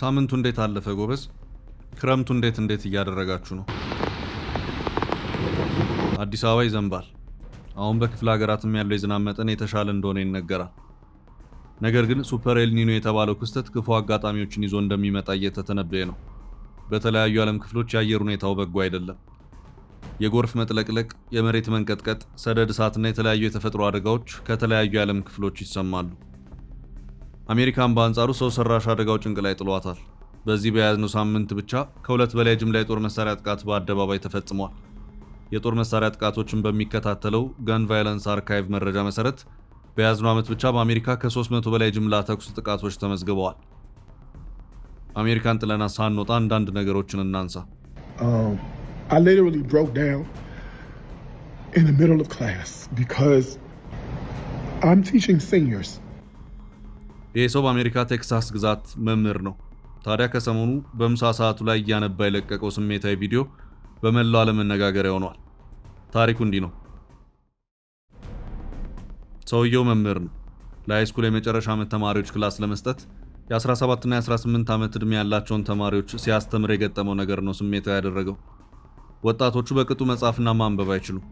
ሳምንቱ እንዴት አለፈ ጎበዝ? ክረምቱ እንዴት እያደረጋችሁ ነው? አዲስ አበባ ይዘንባል። አሁን በክፍለ ሀገራትም ያለው የዝናብ መጠን የተሻለ እንደሆነ ይነገራል። ነገር ግን ሱፐር ኤል ኒኖ የተባለው ክስተት ክፉ አጋጣሚዎችን ይዞ እንደሚመጣ እየተተነበየ ነው። በተለያዩ ዓለም ክፍሎች የአየር ሁኔታው በጎ አይደለም። የጎርፍ መጥለቅለቅ፣ የመሬት መንቀጥቀጥ፣ ሰደድ እሳትና የተለያዩ የተፈጥሮ አደጋዎች ከተለያዩ የዓለም ክፍሎች ይሰማሉ። አሜሪካን በአንጻሩ ሰው ሰራሽ አደጋው ጭንቅ ላይ ጥሏታል። በዚህ በያዝነው ሳምንት ብቻ ከ2 በላይ ጅምላ የጦር መሳሪያ ጥቃት በአደባባይ ተፈጽሟል። የጦር መሳሪያ ጥቃቶችን በሚከታተለው ገን ቫይለንስ አርካይቭ መረጃ መሰረት በያዝነው ዓመት ብቻ በአሜሪካ ከ300 በላይ ጅምላ ተኩስ ጥቃቶች ተመዝግበዋል። አሜሪካን ጥለና ሳንወጣ አንዳንድ ነገሮችን እናንሳ። I literally broke down in the middle of class because I'm teaching seniors. ይህ ሰው በአሜሪካ ቴክሳስ ግዛት መምህር ነው። ታዲያ ከሰሞኑ በምሳ ሰዓቱ ላይ እያነባ የለቀቀው ስሜታዊ ቪዲዮ በመላው ዓለም መነጋገሪያ ሆኗል። ታሪኩ እንዲህ ነው። ሰውየው መምህር ነው። ለሃይስኩል የመጨረሻ ዓመት ተማሪዎች ክላስ ለመስጠት የ17 እና የ18 ዓመት ዕድሜ ያላቸውን ተማሪዎች ሲያስተምር የገጠመው ነገር ነው ስሜታዊ ያደረገው። ወጣቶቹ በቅጡ መጻፍና ማንበብ አይችሉም።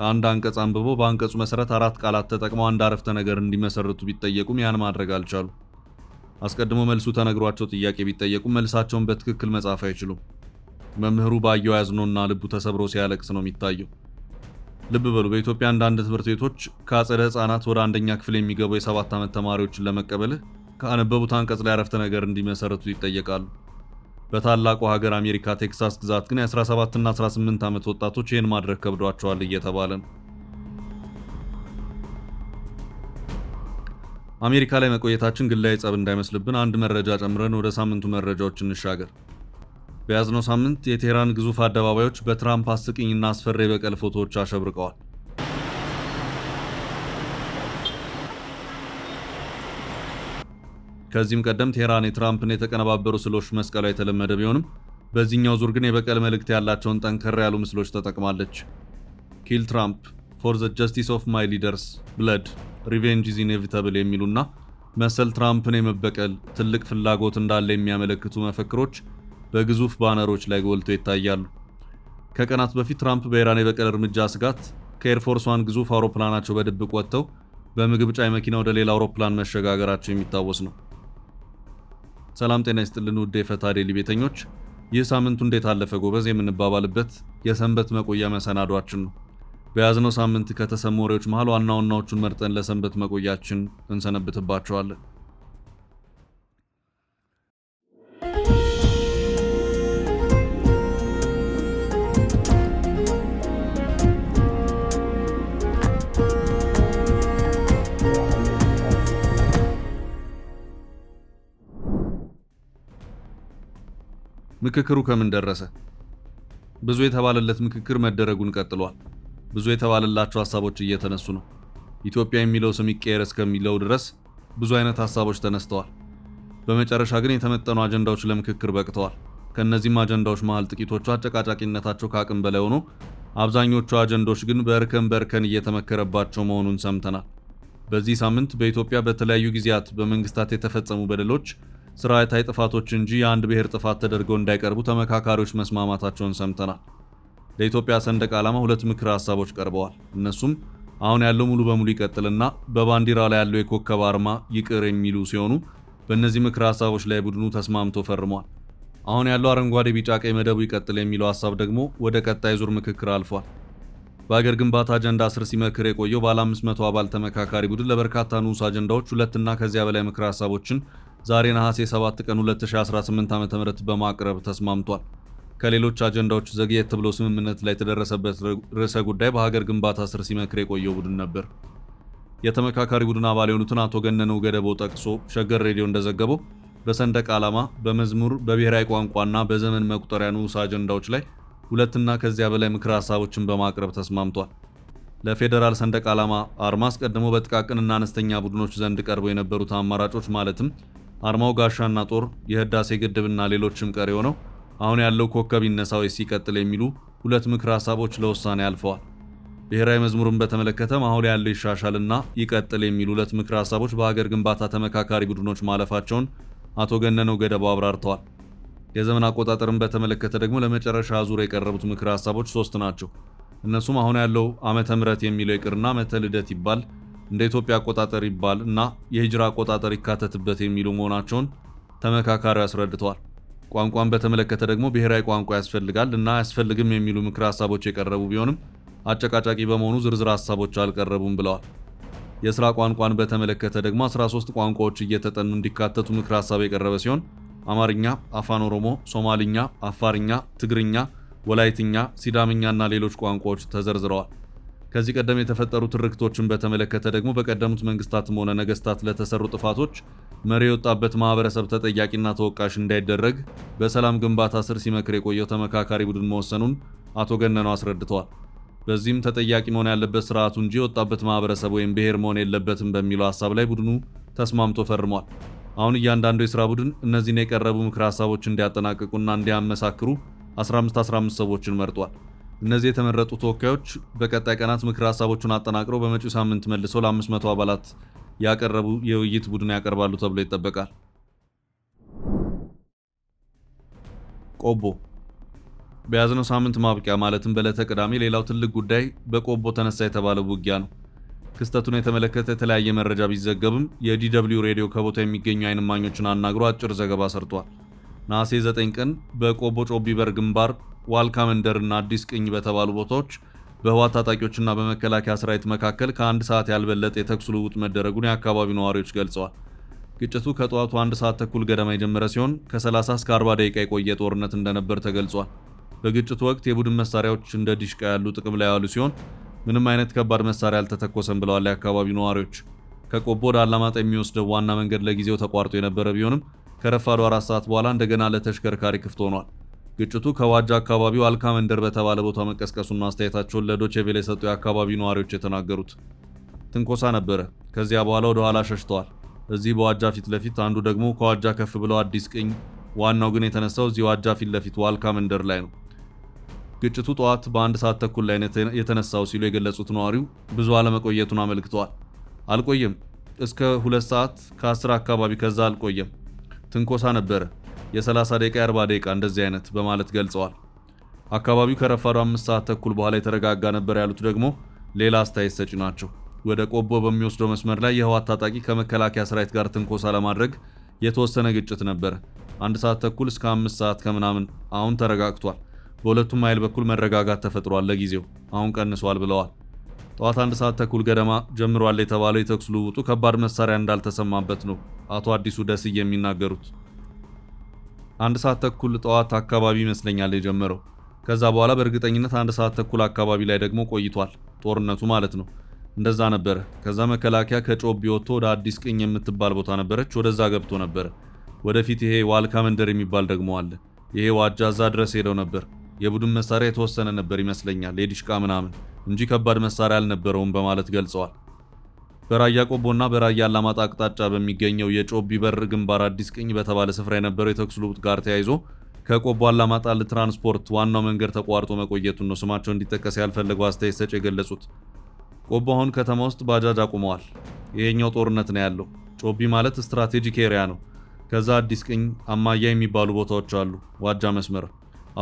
አንድ አንቀጽ አንብቦ በአንቀጹ መሰረት 4 ቃላት ተጠቅመው አንድ አረፍተ ነገር እንዲመሰርቱ ቢጠየቁም ያን ማድረግ አልቻሉ። አስቀድሞ መልሱ ተነግሯቸው ጥያቄ ቢጠየቁም መልሳቸውን በትክክል መጻፍ አይችሉም። መምህሩ ባየው ያዝኖና ልቡ ተሰብሮ ሲያለቅስ ነው የሚታየው። ልብ በሉ፣ በኢትዮጵያ አንዳንድ ትምህርት ቤቶች ከአጸደ ሕፃናት ወደ አንደኛ ክፍል የሚገቡ የ7 ዓመት ተማሪዎችን ለመቀበል ከአነበቡት አንቀጽ ላይ አረፍተ ነገር እንዲመሰርቱ ይጠየቃሉ። በታላቁ ሀገር አሜሪካ ቴክሳስ ግዛት ግን የ17 እና 18 ዓመት ወጣቶች ይህን ማድረግ ከብዷቸዋል እየተባለ ነው። አሜሪካ ላይ መቆየታችን ግላዊ ጸብ እንዳይመስልብን አንድ መረጃ ጨምረን ወደ ሳምንቱ መረጃዎች እንሻገር። በያዝነው ሳምንት የቴህራን ግዙፍ አደባባዮች በትራምፕ አስቂኝና አስፈሪ የበቀል ፎቶዎች አሸብርቀዋል። ከዚህም ቀደም ቴህራን የትራምፕን የተቀነባበሩ ስዕሎች መስቀሏ የተለመደ ቢሆንም በዚህኛው ዙር ግን የበቀል መልእክት ያላቸውን ጠንከር ያሉ ምስሎች ተጠቅማለች። ኪል ትራምፕ፣ ፎር ዘ ጀስቲስ ኦፍ ማይ ሊደርስ፣ ብለድ፣ ሪቬንጅ ኢዝ ኢኔቪታብል የሚሉና መሰል ትራምፕን የመበቀል ትልቅ ፍላጎት እንዳለ የሚያመለክቱ መፈክሮች በግዙፍ ባነሮች ላይ ጎልተው ይታያሉ። ከቀናት በፊት ትራምፕ በኢራን የበቀል እርምጃ ስጋት ከኤርፎርስ ዋን ግዙፍ አውሮፕላናቸው በድብቅ ወጥተው በምግብ ጫኝ መኪና ወደ ሌላ አውሮፕላን መሸጋገራቸው የሚታወስ ነው። ሰላም ጤና ይስጥልን ውድ የፈታ ዴሊ ቤተኞች፣ ይህ ሳምንቱ እንዴት አለፈ ጎበዝ የምንባባልበት የሰንበት መቆያ መሰናዷችን ነው። በያዝነው ሳምንት ከተሰሙ ወሬዎች መሃል ዋና ዋናዎቹን መርጠን ለሰንበት መቆያችን እንሰነብትባቸዋለን። ምክክሩ ከምን ደረሰ? ብዙ የተባለለት ምክክር መደረጉን ቀጥሏል። ብዙ የተባለላቸው ሐሳቦች እየተነሱ ነው። ኢትዮጵያ የሚለው ስም ይቀየር እስከሚለው ድረስ ብዙ አይነት ሐሳቦች ተነስተዋል። በመጨረሻ ግን የተመጠኑ አጀንዳዎች ለምክክር በቅተዋል። ከነዚህም አጀንዳዎች መሃል ጥቂቶቹ አጨቃጫቂነታቸው ከአቅም በላይ ሆኖ አብዛኞቹ አጀንዳዎች ግን በእርከን እየተመከረባቸው መሆኑን ሰምተናል። በዚህ ሳምንት በኢትዮጵያ በተለያዩ ጊዜያት በመንግስታት የተፈጸሙ በደሎች ስርዓታዊ ጥፋቶች እንጂ የአንድ ብሔር ጥፋት ተደርገው እንዳይቀርቡ ተመካካሪዎች መስማማታቸውን ሰምተናል። ለኢትዮጵያ ሰንደቅ ዓላማ 2 ምክረ ሐሳቦች ቀርበዋል። እነሱም አሁን ያለው ሙሉ በሙሉ ይቀጥልና በባንዲራ ላይ ያለው የኮከብ አርማ ይቅር የሚሉ ሲሆኑ በእነዚህ ምክረ ሐሳቦች ላይ ቡድኑ ተስማምቶ ፈርሟል። አሁን ያለው አረንጓዴ፣ ቢጫ፣ ቀይ መደቡ ይቀጥል የሚለው ሐሳብ ደግሞ ወደ ቀጣይ ዙር ምክክር አልፏል። በአገር ግንባታ አጀንዳ ስር ሲመክር የቆየው ባለ 500 አባል ተመካካሪ ቡድን ለበርካታ ንዑስ አጀንዳዎች 2 እና ከዚያ በላይ ምክረ ሐሳቦችን ዛሬ ነሐሴ 7 ቀን 2018 ዓ.ም በማቅረብ ተስማምቷል። ከሌሎች አጀንዳዎች ዘግየት ብሎ ስምምነት ላይ የተደረሰበት ርዕሰ ጉዳይ በሀገር ግንባታ ስር ሲመክር የቆየው ቡድን ነበር። የተመካካሪ ቡድን አባል የሆኑትን አቶ ገነነው ገደቦ ጠቅሶ ሸገር ሬዲዮ እንደዘገበው በሰንደቅ ዓላማ፣ በመዝሙር፣ በብሔራዊ ቋንቋና በዘመን መቁጠሪያ ንዑስ አጀንዳዎች ላይ 2 እና ከዚያ በላይ ምክረ ሐሳቦችን በማቅረብ ተስማምቷል። ለፌዴራል ሰንደቅ ዓላማ አርማ አስቀድሞ በጥቃቅንና አነስተኛ ቡድኖች ዘንድ ቀርበው የነበሩት አማራጮች ማለትም አርማው ጋሻና ጦር፣ የህዳሴ ግድብና ሌሎችም ቀሪ ሆነው አሁን ያለው ኮከብ ይነሳ ወይስ ይቀጥል የሚሉ 2 ምክረ ሐሳቦች ለውሳኔ አልፈዋል። ብሔራዊ መዝሙርን በተመለከተም አሁን ያለው ይሻሻልና ይቀጥል የሚሉ 2 ምክረ ሐሳቦች በሀገር ግንባታ ተመካካሪ ቡድኖች ማለፋቸውን አቶ ገነነው ገደባው አብራርተዋል። የዘመን አቆጣጠርን በተመለከተ ደግሞ ለመጨረሻ ዙር የቀረቡት ምክረ ሐሳቦች 3 ናቸው። እነሱም አሁን ያለው ዓመተ ምህረት የሚለው ይቅርና ዓመተ ልደት ይባል፣ እንደ ኢትዮጵያ አቆጣጠር ይባል እና የሂጅራ አቆጣጠር ይካተትበት የሚሉ መሆናቸውን ተመካካሪው አስረድተዋል። ቋንቋን በተመለከተ ደግሞ ብሔራዊ ቋንቋ ያስፈልጋል እና አያስፈልግም የሚሉ ምክረ ሐሳቦች የቀረቡ ቢሆንም አጨቃጫቂ በመሆኑ ዝርዝር ሐሳቦች አልቀረቡም ብለዋል። የሥራ ቋንቋን በተመለከተ ደግሞ 13 ቋንቋዎች እየተጠኑ እንዲካተቱ ምክረ ሐሳብ የቀረበ ሲሆን አማርኛ፣ አፋን ኦሮሞ፣ ሶማሊኛ፣ አፋርኛ፣ ትግርኛ፣ ወላይትኛ፣ ሲዳምኛና ሌሎች ቋንቋዎች ተዘርዝረዋል። ከዚህ ቀደም የተፈጠሩ ትርክቶችን በተመለከተ ደግሞ በቀደሙት መንግስታትም ሆነ ነገስታት ለተሰሩ ጥፋቶች መሪ የወጣበት ማህበረሰብ ተጠያቂና ተወቃሽ እንዳይደረግ በሰላም ግንባታ ስር ሲመክር የቆየው ተመካካሪ ቡድን መወሰኑን አቶ ገነነው አስረድተዋል። በዚህም ተጠያቂ መሆን ያለበት ስርዓቱ እንጂ የወጣበት ማህበረሰብ ወይም ብሔር መሆን የለበትም በሚለው ሐሳብ ላይ ቡድኑ ተስማምቶ ፈርሟል። አሁን እያንዳንዱ የሥራ ቡድን እነዚህን የቀረቡ ምክረ ሐሳቦች እንዲያጠናቅቁና እንዲያመሳክሩ 15 ሰዎችን መርጧል። እነዚህ የተመረጡ ተወካዮች በቀጣይ ቀናት ምክረ ሐሳቦቹን አጠናቅረው በመጪው ሳምንት መልሰው ለ500 አባላት ያቀረቡ የውይይት ቡድን ያቀርባሉ ተብሎ ይጠበቃል። ቆቦ በያዝነው ሳምንት ማብቂያ ማለትም በዕለተ ቅዳሜ ሌላው ትልቅ ጉዳይ በቆቦ ተነሳ የተባለው ውጊያ ነው። ክስተቱን የተመለከተ የተለያየ መረጃ ቢዘገብም የዲደብሊው ሬዲዮ ከቦታ የሚገኙ አይን እማኞችን አናግሮ አጭር ዘገባ ሰርቷል። ነሐሴ 9 ቀን በቆቦ ጮቢበር ግንባር ዋልካ መንደርና አዲስ ቅኝ በተባሉ ቦታዎች በህወሓት ታጣቂዎችና በመከላከያ ሰራዊት መካከል ከ1 ሰዓት ያልበለጠ የተኩስ ልውውጥ መደረጉን የአካባቢው ነዋሪዎች ገልጸዋል። ግጭቱ ከጠዋቱ 1 ሰዓት ተኩል ገደማ የጀመረ ሲሆን ከ30 እስከ 40 ደቂቃ የቆየ ጦርነት እንደነበር ተገልጿል። በግጭቱ ወቅት የቡድን መሳሪያዎች እንደ ዲሽቃ ያሉ ጥቅም ላይ ያሉ ሲሆን ምንም አይነት ከባድ መሳሪያ አልተተኮሰም ብለዋል የአካባቢው ነዋሪዎች። ከቆቦ ወደ አላማጣ የሚወስደው ዋና መንገድ ለጊዜው ተቋርጦ የነበረ ቢሆንም ከረፋዱ 4 ሰዓት በኋላ እንደገና ለተሽከርካሪ ክፍት ሆኗል። ግጭቱ ከዋጃ አካባቢው አልካ መንደር በተባለ ቦታ መቀስቀሱና አስተያየታቸውን ለዶቼ ቬለ የሰጡ የአካባቢው ነዋሪዎች የተናገሩት ትንኮሳ ነበረ። ከዚያ በኋላ ወደ ኋላ ሸሽተዋል። እዚህ በዋጃ ፊት ለፊት፣ አንዱ ደግሞ ከዋጃ ከፍ ብለው አዲስ ቅኝ፣ ዋናው ግን የተነሳው እዚህ ዋጃ ፊት ለፊት ዋልካ መንደር ላይ ነው። ግጭቱ ጠዋት በ1 ሰዓት ተኩል ላይ የተነሳው ሲሉ የገለጹት ነዋሪው ብዙ አለመቆየቱን አመልክተዋል። አልቆየም፣ እስከ 2 ሰዓት ከ10 አካባቢ፣ ከዛ አልቆየም። ትንኮሳ ነበረ፣ የ30 ደቂቃ 40 ደቂቃ እንደዚህ አይነት በማለት ገልጸዋል። አካባቢው ከረፋዱ 5 ሰዓት ተኩል በኋላ የተረጋጋ ነበር ያሉት ደግሞ ሌላ አስተያየት ሰጪ ናቸው። ወደ ቆቦ በሚወስደው መስመር ላይ የህወሓት ታጣቂ ከመከላከያ ሰራዊት ጋር ትንኮሳ ለማድረግ የተወሰነ ግጭት ነበረ። 1 ሰዓት ተኩል እስከ 5 ሰዓት ከምናምን፣ አሁን ተረጋግቷል። በሁለቱም ኃይል በኩል መረጋጋት ተፈጥሯል። ለጊዜው አሁን ቀንሷል ብለዋል። ጠዋት 1 ሰዓት ተኩል ገደማ ጀምሯል የተባለው የተኩስ ልውውጡ ከባድ መሳሪያ እንዳልተሰማበት ነው አቶ አዲሱ ደስዬ የሚናገሩት። 1 ሰዓት ተኩል ጠዋት አካባቢ ይመስለኛል የጀመረው። ከዛ በኋላ በእርግጠኝነት 1 ሰዓት ተኩል አካባቢ ላይ ደግሞ ቆይቷል፣ ጦርነቱ ማለት ነው። እንደዛ ነበረ። ከዛ መከላከያ ከጮቢ ወጥቶ ወደ አዲስ ቅኝ የምትባል ቦታ ነበረች፣ ወደዛ ገብቶ ነበረ። ወደፊት ይሄ ዋልካ መንደር የሚባል ደግሞ አለ። ይሄ ዋጃ እዛ ድረስ ሄደው ነበር። የቡድን መሳሪያ የተወሰነ ነበር ይመስለኛል፣ የዲሽቃ ምናምን እንጂ ከባድ መሳሪያ አልነበረውም በማለት ገልጸዋል። በራያ ቆቦና በራያ አላማጣ አቅጣጫ በሚገኘው የጮቢ በር ግንባር አዲስ ቅኝ በተባለ ስፍራ የነበረው የተኩስ ልውውጥ ጋር ተያይዞ ከቆቦ አላማጣ ለትራንስፖርት ዋናው መንገድ ተቋርጦ መቆየቱን ነው ስማቸው እንዲጠቀስ ያልፈለገው አስተያየት ሰጪ የገለጹት። ቆቦ አሁን ከተማ ውስጥ ባጃጅ አቁመዋል። ይሄኛው ጦርነት ነው ያለው። ጮቢ ማለት ስትራቴጂክ ኤሪያ ነው። ከዛ አዲስ ቅኝ፣ አማያ የሚባሉ ቦታዎች አሉ። ዋጃ መስመር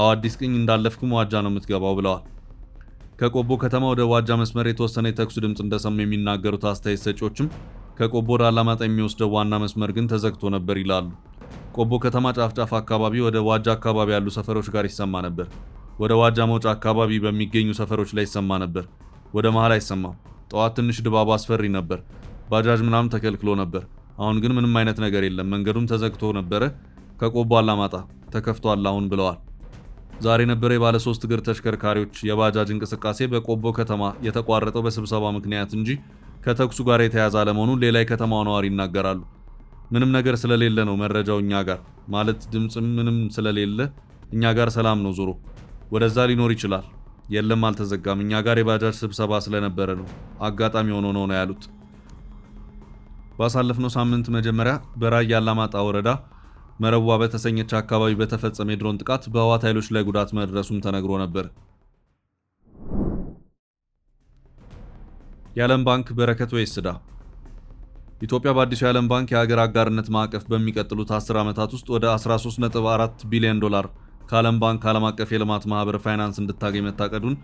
አዲስ ቅኝ እንዳለፍኩም ዋጃ ነው የምትገባው ብለዋል። ከቆቦ ከተማ ወደ ዋጃ መስመር የተወሰነ የተኩስ ድምፅ እንደሰሙ የሚናገሩት አስተያየት ሰጪዎችም ከቆቦ ወደ አላማጣ የሚወስደው ዋና መስመር ግን ተዘግቶ ነበር ይላሉ። ቆቦ ከተማ ጫፍ አካባቢ ወደ ዋጃ አካባቢ ያሉ ሰፈሮች ጋር ይሰማ ነበር። ወደ ዋጃ መውጫ አካባቢ በሚገኙ ሰፈሮች ላይ ይሰማ ነበር። ወደ መሃል አይሰማም። ጠዋት ትንሽ ድባቡ አስፈሪ ነበር። ባጃጅ ምናምን ተከልክሎ ነበር። አሁን ግን ምንም አይነት ነገር የለም። መንገዱም ተዘግቶ ነበረ። ከቆቦ አላማጣ ተከፍቷል አሁን ብለዋል። ዛሬ ነበር የባለ 3 እግር ተሽከርካሪዎች የባጃጅ እንቅስቃሴ በቆቦ ከተማ የተቋረጠው በስብሰባ ምክንያት እንጂ ከተኩሱ ጋር የተያያዘ አለመሆኑን ሌላ የከተማው ነዋሪ ይናገራሉ። ምንም ነገር ስለሌለ ነው መረጃው እኛ ጋር ማለት ድምፅም ምንም ስለሌለ እኛ ጋር ሰላም ነው። ዞሮ ወደዛ ሊኖር ይችላል። የለም አልተዘጋም። እኛ ጋር የባጃጅ ስብሰባ ስለነበረ ነው አጋጣሚ ሆኖ ነው ያሉት። ባሳለፍነው ሳምንት መጀመሪያ በራያ አላማጣ ወረዳ መረዋ በተሰኘች አካባቢ በተፈጸመ የድሮን ጥቃት በህወሓት ኃይሎች ላይ ጉዳት መድረሱም ተነግሮ ነበር። የዓለም ባንክ በረከት ወይስ ዕዳ? ኢትዮጵያ በአዲሱ የዓለም ባንክ የሀገር አጋርነት ማዕቀፍ በሚቀጥሉት 10 ዓመታት ውስጥ ወደ 13.4 ቢሊዮን ዶላር ከዓለም ባንክ ዓለም አቀፍ የልማት ማህበር ፋይናንስ እንድታገኝ መታቀዱን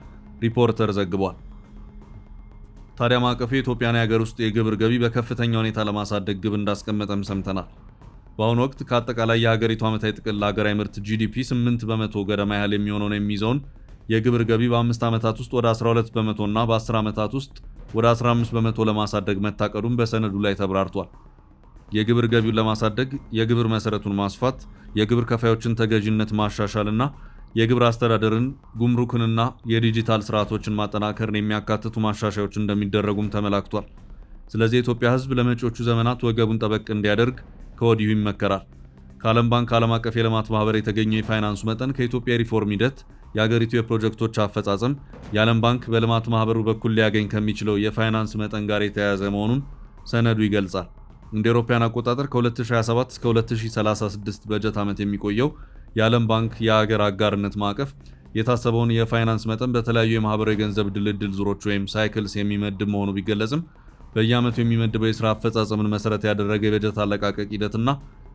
ሪፖርተር ዘግቧል። ታዲያ ማዕቀፉ የኢትዮጵያን የሀገር ውስጥ የግብር ገቢ በከፍተኛ ሁኔታ ለማሳደግ ግብ እንዳስቀመጠም ሰምተናል። በአሁኑ ወቅት ከአጠቃላይ የሀገሪቱ ዓመታዊ ጥቅል ሀገራዊ ምርት GDP 8 በመቶ ገደማ ያህል የሚሆነውን የሚይዘውን የግብር ገቢ በ5 ዓመታት ውስጥ ወደ 12 በመቶ እና በ10 ዓመታት ውስጥ ወደ 15 በመቶ ለማሳደግ መታቀዱን በሰነዱ ላይ ተብራርቷል። የግብር ገቢውን ለማሳደግ የግብር መሰረቱን ማስፋት፣ የግብር ከፋዮችን ተገዥነት ማሻሻልና የግብር አስተዳደርን፣ ጉምሩክንና የዲጂታል ስርዓቶችን ማጠናከርን የሚያካትቱ ማሻሻያዎች እንደሚደረጉም ተመላክቷል። ስለዚህ የኢትዮጵያ ሕዝብ ለመጪዎቹ ዘመናት ወገቡን ጠበቅ እንዲያደርግ ከወዲሁ ይመከራል። ከዓለም ባንክ ዓለም አቀፍ የልማት ማህበር የተገኘው የፋይናንሱ መጠን ከኢትዮጵያ የሪፎርም ሂደት፣ የአገሪቱ የፕሮጀክቶች አፈጻጸም፣ የዓለም ባንክ በልማት ማህበሩ በኩል ሊያገኝ ከሚችለው የፋይናንስ መጠን ጋር የተያያዘ መሆኑን ሰነዱ ይገልጻል። እንደ አውሮፓውያን አቆጣጠር ከ2027 እስከ 2036 በጀት ዓመት የሚቆየው የዓለም ባንክ የሀገር አጋርነት ማዕቀፍ የታሰበውን የፋይናንስ መጠን በተለያዩ የማህበራዊ ገንዘብ ድልድል ዙሮች ወይም ሳይክልስ የሚመድብ መሆኑ ቢገለጽም በየዓመቱ የሚመድበው የሥራ አፈጻጸምን መሰረት ያደረገ የበጀት አለቃቀቅ ሂደትና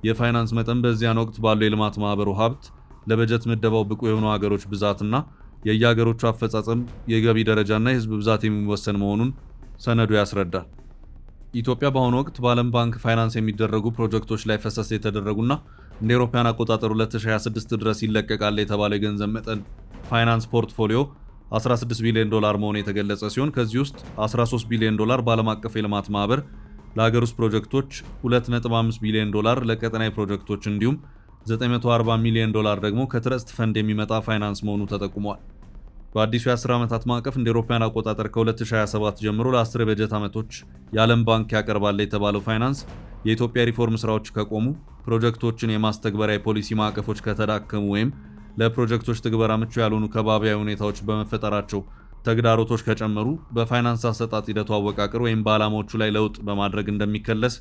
የፋይናንስ መጠን በዚያን ወቅት ባለው የልማት ማህበሩ ሀብት፣ ለበጀት ምደባው ብቁ የሆኑ ሀገሮች ብዛትና የየሀገሮቹ አፈጻጸም፣ የገቢ ደረጃና የህዝብ ብዛት የሚወሰን መሆኑን ሰነዱ ያስረዳል። ኢትዮጵያ በአሁኑ ወቅት በዓለም ባንክ ፋይናንስ የሚደረጉ ፕሮጀክቶች ላይ ፈሰስ የተደረጉና እንደ አውሮፓውያን አቆጣጠር 2026 ድረስ ይለቀቃል የተባለው የገንዘብ መጠን ፋይናንስ ፖርትፎሊዮ 16 ቢሊዮን ዶላር መሆኑ የተገለጸ ሲሆን ከዚህ ውስጥ 13 ቢሊዮን ዶላር በዓለም አቀፍ የልማት ማህበር ለሀገር ውስጥ ፕሮጀክቶች፣ 2.5 ቢሊዮን ዶላር ለቀጠናዊ ፕሮጀክቶች እንዲሁም 940 ሚሊዮን ዶላር ደግሞ ከትረስት ፈንድ የሚመጣ ፋይናንስ መሆኑ ተጠቁሟል። በአዲሱ የ10 ዓመታት ማዕቀፍ እንደ አውሮፓውያን አቆጣጠር ከ2027 ጀምሮ ለ10 በጀት ዓመቶች የዓለም ባንክ ያቀርባል የተባለው ፋይናንስ የኢትዮጵያ ሪፎርም ስራዎች ከቆሙ፣ ፕሮጀክቶችን የማስተግበሪያ የፖሊሲ ማዕቀፎች ከተዳከሙ ወይም ለፕሮጀክቶች ትግበራ ምቹ ያልሆኑ ከባቢያዊ ሁኔታዎች በመፈጠራቸው ተግዳሮቶች ከጨመሩ በፋይናንስ አሰጣጥ ሂደቱ አወቃቀር ወይም በዓላማዎቹ ላይ ለውጥ በማድረግ እንደሚከለስ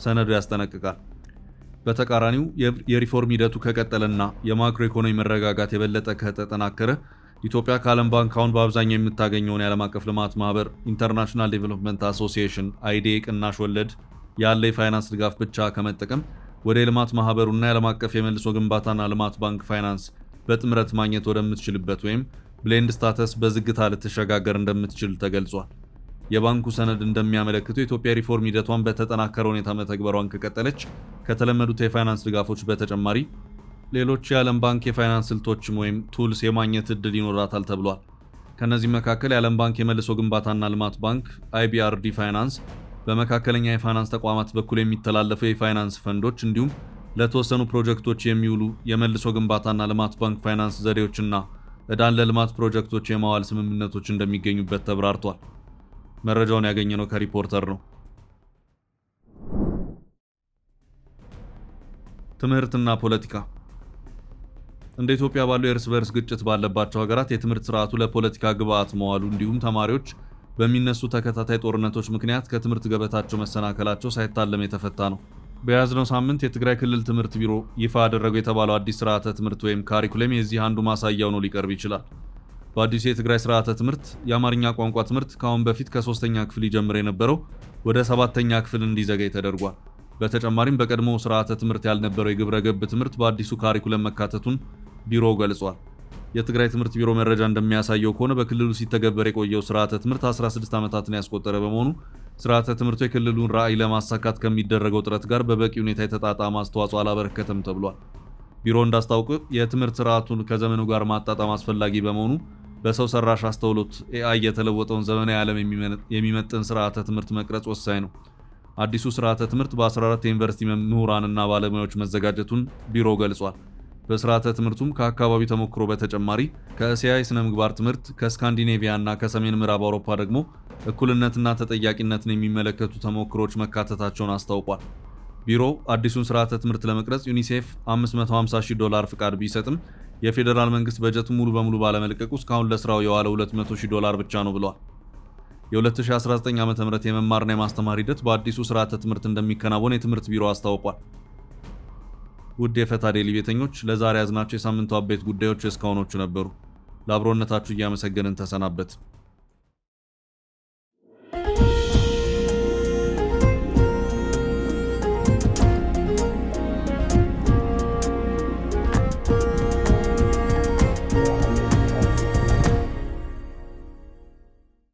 ሰነዱ ያስጠነቅቃል። በተቃራኒው የሪፎርም ሂደቱ ከቀጠለና የማክሮ ኢኮኖሚ መረጋጋት የበለጠ ከተጠናከረ ኢትዮጵያ ከዓለም ባንክ አሁን በአብዛኛው የምታገኘውን የዓለም አቀፍ ልማት ማህበር ኢንተርናሽናል ዴቨሎፕመንት አሶሲዬሽን አይዲኤ ቅናሽ ወለድ ያለ የፋይናንስ ድጋፍ ብቻ ከመጠቀም ወደ የልማት ማህበሩና የዓለም አቀፍ የመልሶ ግንባታና ልማት ባንክ ፋይናንስ በጥምረት ማግኘት ወደምትችልበት ወይም ብሌንድ ስታተስ በዝግታ ልትሸጋገር እንደምትችል ተገልጿል። የባንኩ ሰነድ እንደሚያመለክተው የኢትዮጵያ ሪፎርም ሂደቷን በተጠናከረ ሁኔታ መተግበሯን ከቀጠለች ከተለመዱት የፋይናንስ ድጋፎች በተጨማሪ ሌሎች የዓለም ባንክ የፋይናንስ ስልቶችም ወይም ቱልስ የማግኘት እድል ይኖራታል ተብሏል። ከነዚህ መካከል የዓለም ባንክ የመልሶ ግንባታና ልማት ባንክ IBRD ፋይናንስ፣ በመካከለኛ የፋይናንስ ተቋማት በኩል የሚተላለፉ የፋይናንስ ፈንዶች እንዲሁም ለተወሰኑ ፕሮጀክቶች የሚውሉ የመልሶ ግንባታና ልማት ባንክ ፋይናንስ ዘዴዎችና ዕዳን ለልማት ፕሮጀክቶች የማዋል ስምምነቶች እንደሚገኙበት ተብራርቷል። መረጃውን ያገኘነው ከሪፖርተር ነው። ትምህርትና ፖለቲካ። እንደ ኢትዮጵያ ባሉ የእርስ በርስ ግጭት ባለባቸው ሀገራት የትምህርት ስርዓቱ ለፖለቲካ ግብዓት መዋሉ እንዲሁም ተማሪዎች በሚነሱ ተከታታይ ጦርነቶች ምክንያት ከትምህርት ገበታቸው መሰናከላቸው ሳይታለም የተፈታ ነው። በያዝነው ሳምንት የትግራይ ክልል ትምህርት ቢሮ ይፋ ያደረገው የተባለው አዲስ ስርዓተ ትምህርት ወይም ካሪኩለም የዚህ አንዱ ማሳያው ነው ሊቀርብ ይችላል። በአዲሱ የትግራይ ስርዓተ ትምህርት የአማርኛ ቋንቋ ትምህርት ከአሁን በፊት ከ3ኛ ክፍል ይጀምር የነበረው ወደ 7ኛ ክፍል እንዲዘገይ ተደርጓል። በተጨማሪም በቀድሞ ስርዓተ ትምህርት ያልነበረው የግብረ ገብ ትምህርት በአዲሱ ካሪኩለም መካተቱን ቢሮው ገልጿል። የትግራይ ትምህርት ቢሮ መረጃ እንደሚያሳየው ከሆነ በክልሉ ሲተገበር የቆየው ስርዓተ ትምህርት 16 ዓመታትን ያስቆጠረ በመሆኑ ስርዓተ ትምህርቱ የክልሉን ራዕይ ለማሳካት ከሚደረገው ጥረት ጋር በበቂ ሁኔታ የተጣጣመ አስተዋጽኦ አላበረከተም ተብሏል። ቢሮ እንዳስታውቅ የትምህርት ስርዓቱን ከዘመኑ ጋር ማጣጣም አስፈላጊ በመሆኑ በሰው ሰራሽ አስተውሎት AI የተለወጠውን ዘመናዊ ዓለም የሚመጥን ስርዓተ ትምህርት መቅረጽ ወሳኝ ነው። አዲሱ ስርዓተ ትምህርት በ14 የዩኒቨርሲቲ ምሁራንና ባለሙያዎች መዘጋጀቱን ቢሮ ገልጿል። በስርዓተ ትምህርቱም ከአካባቢው ተሞክሮ በተጨማሪ ከእስያ የሥነ ምግባር ትምህርት፣ ከስካንዲኔቪያ እና ከሰሜን ምዕራብ አውሮፓ ደግሞ እኩልነትና ተጠያቂነትን የሚመለከቱ ተሞክሮች መካተታቸውን አስታውቋል። ቢሮው አዲሱን ስርዓተ ትምህርት ለመቅረጽ ዩኒሴፍ $550,000 ፍቃድ ቢሰጥም የፌዴራል መንግስት በጀቱ ሙሉ በሙሉ ባለመልቀቁ እስካሁን ለስራው የዋለው $200,000 ብቻ ነው ብሏል። የ2019 ዓ.ም የመማርና የማስተማር ሂደት በአዲሱ ስርዓተ ትምህርት እንደሚከናወን የትምህርት ቢሮ አስታውቋል። ውድ የፈታ ዴሊ ቤተኞች ለዛሬ ያዝናቸው የሳምንቱ አበይት ጉዳዮች እስካሁኖቹ ነበሩ። ለአብሮነታችሁ እያመሰገንን ተሰናበት።